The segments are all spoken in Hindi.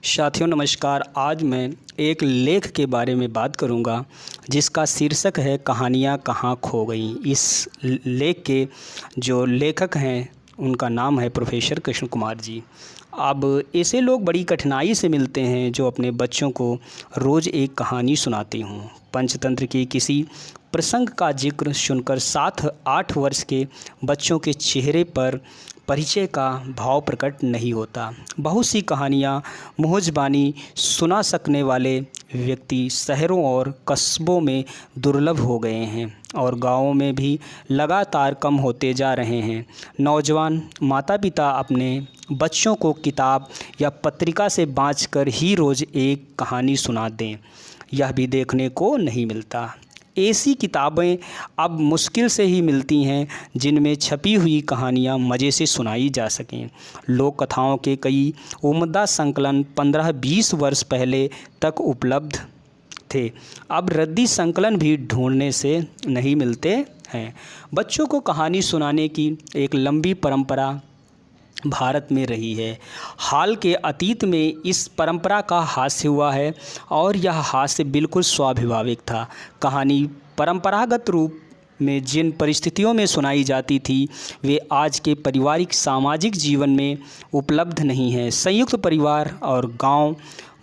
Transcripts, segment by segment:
साथियों नमस्कार। आज मैं एक लेख के बारे में बात करूंगा जिसका शीर्षक है कहानियाँ कहाँ खो गईं। इस लेख के जो लेखक हैं उनका नाम है प्रोफेसर कृष्ण कुमार जी। अब ऐसे लोग बड़ी कठिनाई से मिलते हैं जो अपने बच्चों को रोज़ एक कहानी सुनाते हों। पंचतंत्र के किसी प्रसंग का जिक्र सुनकर 7-8 वर्ष के बच्चों के चेहरे पर परिचय का भाव प्रकट नहीं होता। बहुत सी कहानियाँ मुहज़बानी सुना सकने वाले व्यक्ति शहरों और कस्बों में दुर्लभ हो गए हैं और गाँवों में भी लगातार कम होते जा रहे हैं। नौजवान माता पिता अपने बच्चों को किताब या पत्रिका से बाँचकर ही रोज़ एक कहानी सुना दें, यह भी देखने को नहीं मिलता। ऐसी किताबें अब मुश्किल से ही मिलती हैं जिनमें छपी हुई कहानियाँ मज़े से सुनाई जा सकें। लोक कथाओं के कई उम्दा संकलन 15-20 वर्ष पहले तक उपलब्ध थे, अब रद्दी संकलन भी ढूंढने से नहीं मिलते हैं। बच्चों को कहानी सुनाने की एक लंबी परंपरा भारत में रही है। हाल के अतीत में इस परंपरा का हास्य हुआ है और यह हास्य बिल्कुल स्वाभाविक था। कहानी परंपरागत रूप में जिन परिस्थितियों में सुनाई जाती थी वे आज के पारिवारिक सामाजिक जीवन में उपलब्ध नहीं है। संयुक्त परिवार और गांव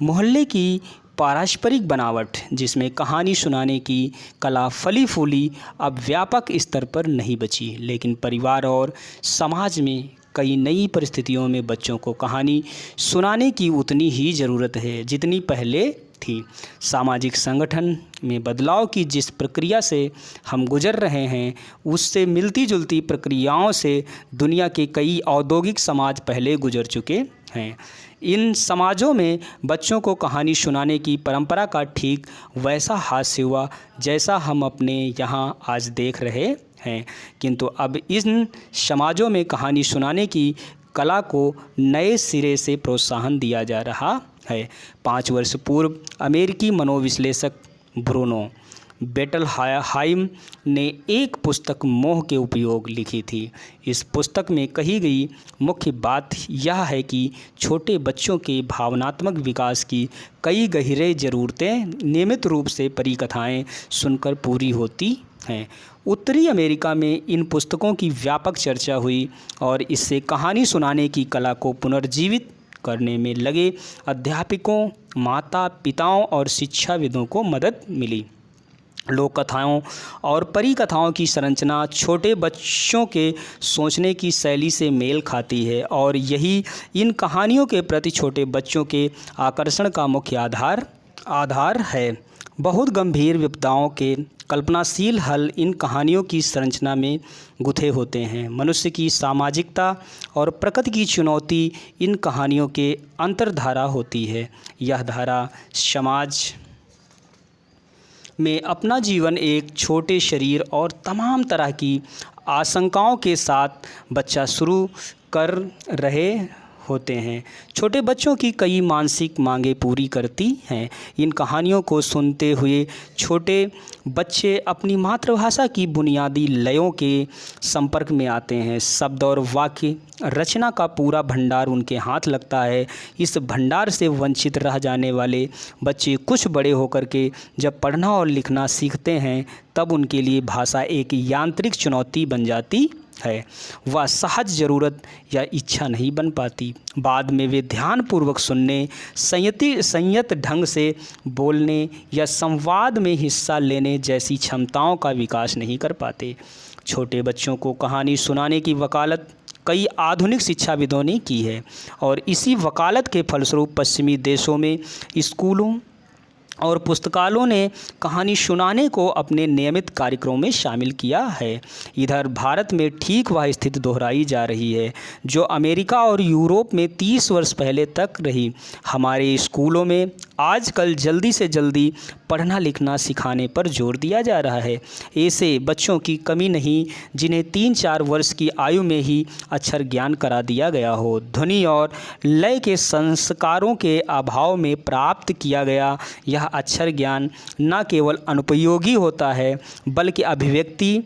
मोहल्ले की पारस्परिक बनावट जिसमें कहानी सुनाने की कला फली फूली अब व्यापक स्तर पर नहीं बची, लेकिन परिवार और समाज में कई नई परिस्थितियों में बच्चों को कहानी सुनाने की उतनी ही ज़रूरत है जितनी पहले थी। सामाजिक संगठन में बदलाव की जिस प्रक्रिया से हम गुजर रहे हैं उससे मिलती जुलती प्रक्रियाओं से दुनिया के कई औद्योगिक समाज पहले गुजर चुके हैं। इन समाजों में बच्चों को कहानी सुनाने की परंपरा का ठीक वैसा हास्य हुआ जैसा हम अपने यहाँ आज देख रहे हैं, किंतु अब इन समाजों में कहानी सुनाने की कला को नए सिरे से प्रोत्साहन दिया जा रहा है। 5 वर्ष पूर्व अमेरिकी मनोविश्लेषक ब्रूनो बेटलहाइम ने एक पुस्तक मोह के उपयोग लिखी थी। इस पुस्तक में कही गई मुख्य बात यह है कि छोटे बच्चों के भावनात्मक विकास की कई गहरे ज़रूरतें नियमित रूप से परिकथाएं सुनकर पूरी होती हैं। उत्तरी अमेरिका में इन पुस्तकों की व्यापक चर्चा हुई और इससे कहानी सुनाने की कला को पुनर्जीवित करने में लगे अध्यापकों, माता पिताओं और शिक्षाविदों को मदद मिली। लोक कथाओं और परिकथाओं की संरचना छोटे बच्चों के सोचने की शैली से मेल खाती है और यही इन कहानियों के प्रति छोटे बच्चों के आकर्षण का मुख्य आधार है। बहुत गंभीर विपदाओं के कल्पनाशील हल इन कहानियों की संरचना में गुथे होते हैं। मनुष्य की सामाजिकता और प्रकृति की चुनौती इन कहानियों के अंतर्धारा होती है। यह धारा समाज में अपना जीवन एक छोटे शरीर और तमाम तरह की आशंकाओं के साथ बच्चा शुरू कर रहे होते हैं। छोटे बच्चों की कई मानसिक मांगें पूरी करती हैं। इन कहानियों को सुनते हुए छोटे बच्चे अपनी मातृभाषा की बुनियादी लयों के संपर्क में आते हैं। शब्द और वाक्य रचना का पूरा भंडार उनके हाथ लगता है। इस भंडार से वंचित रह जाने वाले बच्चे कुछ बड़े होकर के जब पढ़ना और लिखना सीखते हैं तब उनके लिए भाषा एक यांत्रिक चुनौती बन जाती है। वह सहज ज़रूरत या इच्छा नहीं बन पाती। बाद में वे ध्यानपूर्वक सुनने, संयत ढंग से बोलने या संवाद में हिस्सा लेने जैसी क्षमताओं का विकास नहीं कर पाते। छोटे बच्चों को कहानी सुनाने की वकालत कई आधुनिक शिक्षाविदों ने की है और इसी वकालत के फलस्वरूप पश्चिमी देशों में स्कूलों और पुस्तकालयों ने कहानी सुनाने को अपने नियमित कार्यक्रमों में शामिल किया है। इधर भारत में ठीक वह स्थिति दोहराई जा रही है जो अमेरिका और यूरोप में 30 वर्ष पहले तक रही। हमारे स्कूलों में आजकल जल्दी से जल्दी पढ़ना लिखना सिखाने पर जोर दिया जा रहा है। ऐसे बच्चों की कमी नहीं जिन्हें 3-4 वर्ष की आयु में ही अक्षर ज्ञान करा दिया गया हो। ध्वनि और लय के संस्कारों के अभाव में प्राप्त किया गया यह अक्षर ज्ञान न केवल अनुपयोगी होता है बल्कि अभिव्यक्ति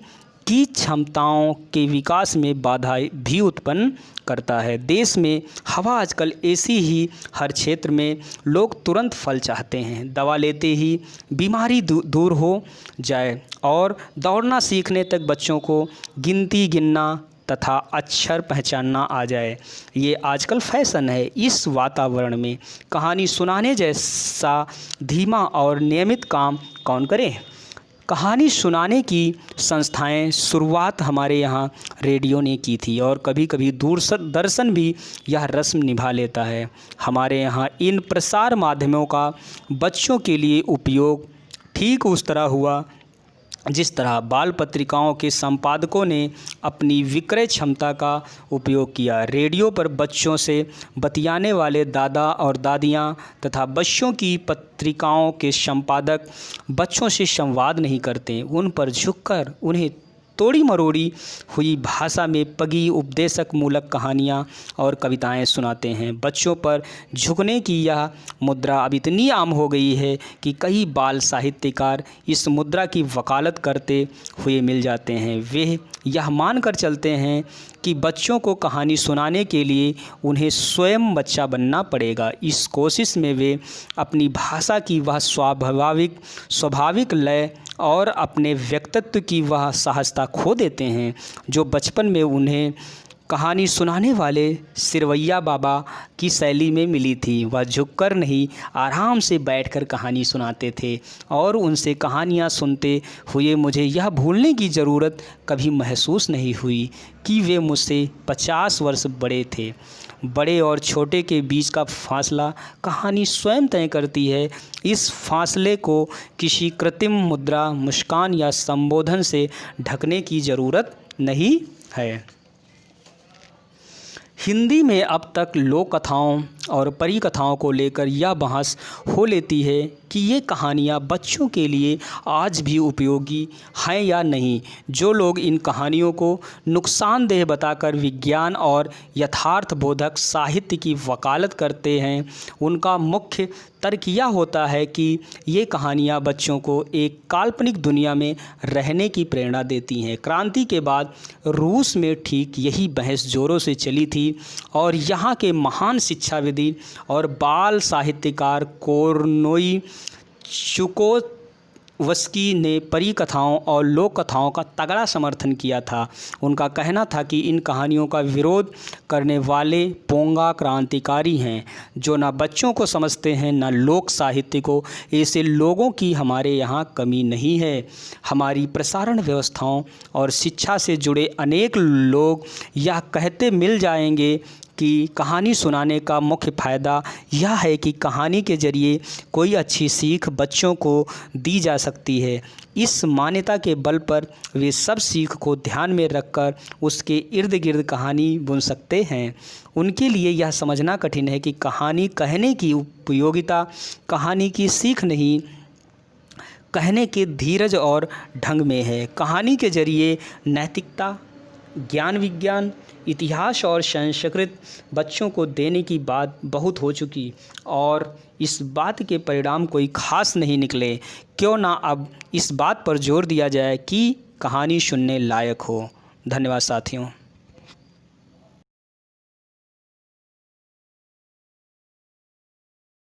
की क्षमताओं के विकास में बाधा भी उत्पन्न करता है। देश में हवा आजकल ऐसी ही हर क्षेत्र में लोग तुरंत फल चाहते हैं, दवा लेते ही बीमारी दूर हो जाए और दौड़ना सीखने तक बच्चों को गिनती गिनना तथा अक्षर पहचानना आ जाए। ये आजकल फैशन है। इस वातावरण में कहानी सुनाने जैसा धीमा और नियमित काम कौन करे? कहानी सुनाने की संस्थाएं शुरुआत हमारे यहाँ रेडियो ने की थी और कभी कभी दूरदर्शन भी यह रस्म निभा लेता है। हमारे यहाँ इन प्रसार माध्यमों का बच्चों के लिए उपयोग ठीक उस तरह हुआ जिस तरह बाल पत्रिकाओं के संपादकों ने अपनी विक्रय क्षमता का उपयोग किया। रेडियो पर बच्चों से बतियाने वाले दादा और दादियाँ तथा बच्चों की पत्रिकाओं के संपादक बच्चों से संवाद नहीं करते, उन पर झुककर उन्हें तोड़ी मरोड़ी हुई भाषा में पगी उपदेशक मूलक कहानियाँ और कविताएं सुनाते हैं। बच्चों पर झुकने की यह मुद्रा अब इतनी आम हो गई है कि कई बाल साहित्यकार इस मुद्रा की वकालत करते हुए मिल जाते हैं। वे यह मानकर चलते हैं कि बच्चों को कहानी सुनाने के लिए उन्हें स्वयं बच्चा बनना पड़ेगा। इस कोशिश में वे अपनी भाषा की वह स्वाभाविक लय और अपने व्यक्तित्व की वह सहजता खो देते हैं जो बचपन में उन्हें कहानी सुनाने वाले सिरवैया बाबा की शैली में मिली थी। वह झुककर नहीं, आराम से बैठकर कहानी सुनाते थे और उनसे कहानियाँ सुनते हुए मुझे यह भूलने की ज़रूरत कभी महसूस नहीं हुई कि वे मुझसे 50 वर्ष बड़े थे। बड़े और छोटे के बीच का फासला कहानी स्वयं तय करती है। इस फासले को किसी कृत्रिम मुद्रा, मुस्कान या संबोधन से ढकने की ज़रूरत नहीं है। हिंदी में अब तक लोक कथाओं और परी कथाओं को लेकर यह बहस हो लेती है कि ये कहानियाँ बच्चों के लिए आज भी उपयोगी हैं या नहीं। जो लोग इन कहानियों को नुकसानदेह बताकर विज्ञान और यथार्थबोधक साहित्य की वकालत करते हैं, उनका मुख्य तर्क यह होता है कि ये कहानियाँ बच्चों को एक काल्पनिक दुनिया में रहने की प्रेरणा देती हैं। क्रांति के बाद रूस में ठीक यही बहस जोरों से चली थी और यहाँ के महान शिक्षाविद और बाल साहित्यकार कोरनोई चुकोवस्की ने परी कथाओं और लोक कथाओं का तगड़ा समर्थन किया था। उनका कहना था कि इन कहानियों का विरोध करने वाले पोंगा क्रांतिकारी हैं जो न बच्चों को समझते हैं न लोक साहित्य को। ऐसे लोगों की हमारे यहाँ कमी नहीं है। हमारी प्रसारण व्यवस्थाओं और शिक्षा से जुड़े अनेक लोग यह कहते मिल जाएंगे कि कहानी सुनाने का मुख्य फ़ायदा यह है कि कहानी के ज़रिए कोई अच्छी सीख बच्चों को दी जा सकती है। इस मान्यता के बल पर वे सब सीख को ध्यान में रखकर उसके इर्द गिर्द कहानी बुन सकते हैं। उनके लिए यह समझना कठिन है कि कहानी कहने की उपयोगिता कहानी की सीख नहीं, कहने के धीरज और ढंग में है। कहानी के ज़रिए नैतिकता, ज्ञान, विज्ञान, इतिहास और संस्कृत बच्चों को देने की बात बहुत हो चुकी और इस बात के परिणाम कोई खास नहीं निकले। क्यों ना अब इस बात पर जोर दिया जाए कि कहानी सुनने लायक हो। धन्यवाद साथियों।